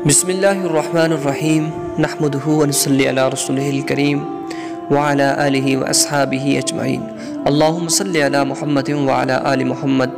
बिस्मिल्लाहिर्रहमानिर्रहीम नहमदुहु व नसल्ली अला रसूलिहिल करीम व अला आलिहि व अस्हाबिहि अजमईन अल्लाहुम्मा सल्लि अला मुहम्मदिन व अला आलि मुहम्मद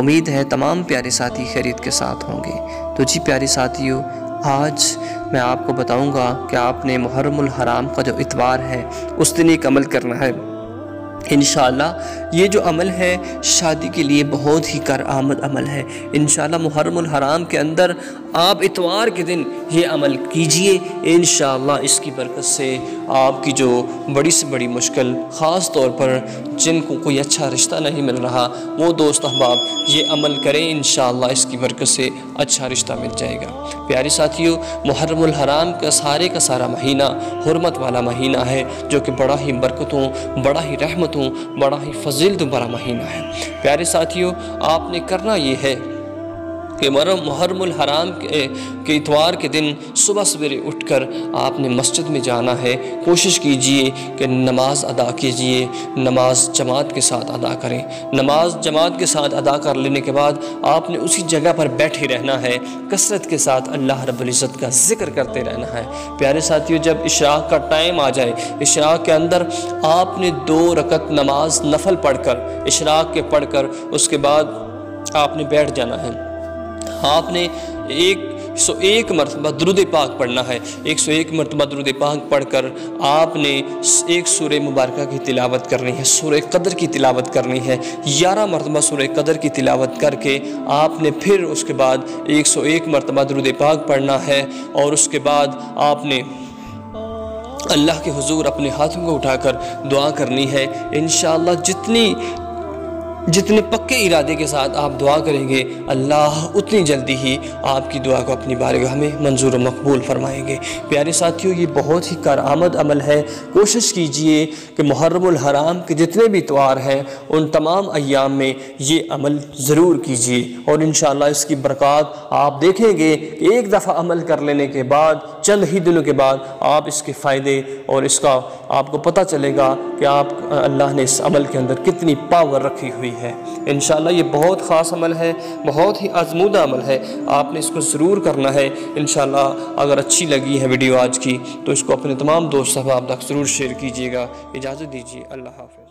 उम्मीद है तमाम प्यारे साथी खैरियत के साथ होंगे। तो जी प्यारे साथियों, आज मैं आपको बताऊंगा कि आपने मुहर्रम हराम का जो इतवार है उस दिन एक अमल करना है। इंशाअल्लाह ये जो अमल है शादी के लिए बहुत ही कारआमद अमल है। इंशाअल्लाह मुहर्रम हराम के अंदर आप इतवार के दिन ये अमल कीजिए। इंशाअल्लाह इसकी बरकत से आपकी जो बड़ी से बड़ी मुश्किल, ख़ास तौर पर जिनको कोई अच्छा रिश्ता नहीं मिल रहा, वो दोस्त अहबाब ये अमल करें। इंशाअल्लाह इसकी बरकत से अच्छा रिश्ता मिल जाएगा। प्यारे साथियों, मुहर्रम हराम का सारा महीना हुर्मत वाला महीना है, जो कि बड़ा ही बरकतों, बड़ा ही रहमतों, बड़ा ही फजीलत भरा महीना है। प्यारे साथियों, आपने करना ये है कि मुहर्रम हराम के इतवार के दिन सुबह सवेरे उठकर आपने मस्जिद में जाना है। कोशिश कीजिए कि नमाज अदा कीजिए, नमाज जमात के साथ अदा करें। नमाज जमात के साथ अदा कर लेने के बाद आपने उसी जगह पर बैठे रहना है, कसरत के साथ अल्लाह रब्बुल इज़्ज़त का ज़िक्र करते रहना है। प्यारे साथियों, जब इशराक़ का टाइम आ जाए, इशराक़ के अंदर आपने 2 रकत नमाज नफल पढ़कर, इशराक़ के पढ़कर उसके बाद आपने बैठ जाना है। आपने 101 मरतबा दुरूद पाक पढ़ना है। 101 मरतबा दुरूद पाक पढ़कर आपने एक सूरह मुबारक की तिलावत करनी है, सूरह कदर की तिलावत करनी है। 11 मरतबा सूरह कदर की तिलावत करके आपने फिर उसके बाद 101 मरतबा दुरूद पाक पढ़ना है। और उसके बाद आपने अल्लाह के हुजूर अपने हाथों को उठाकर दुआ करनी है। इंशाअल्लाह जितने पक्के इरादे के साथ आप दुआ करेंगे, अल्लाह उतनी जल्दी ही आपकी दुआ को अपनी बारगाह में मंजूर व मकबूल फरमाएंगे। प्यारे साथियों, ये बहुत ही कारआमद अमल है। कोशिश कीजिए कि मुहर्रम हराम के जितने भी इतवार हैं उन तमाम अय्याम में ये अमल ज़रूर कीजिए। और इंशाअल्लाह इसकी बरक़ात आप देखेंगे कि एक दफ़ा अमल कर लेने के बाद, चंद ही दिनों के बाद आप इसके फ़ायदे और इसका आपको पता चलेगा कि आप अल्लाह ने इस अमल के अंदर कितनी पावर रखी हुई है। इंशाअल्लाह ये बहुत ख़ास अमल है, बहुत ही आज़मूदा अमल है। आपने इसको ज़रूर करना है। इंशाअल्लाह अगर अच्छी लगी है वीडियो आज की, तो इसको अपने तमाम दोस्त अहबाब तक ज़रूर शेयर कीजिएगा। इजाज़त दीजिए, अल्लाह हाफ़िज़।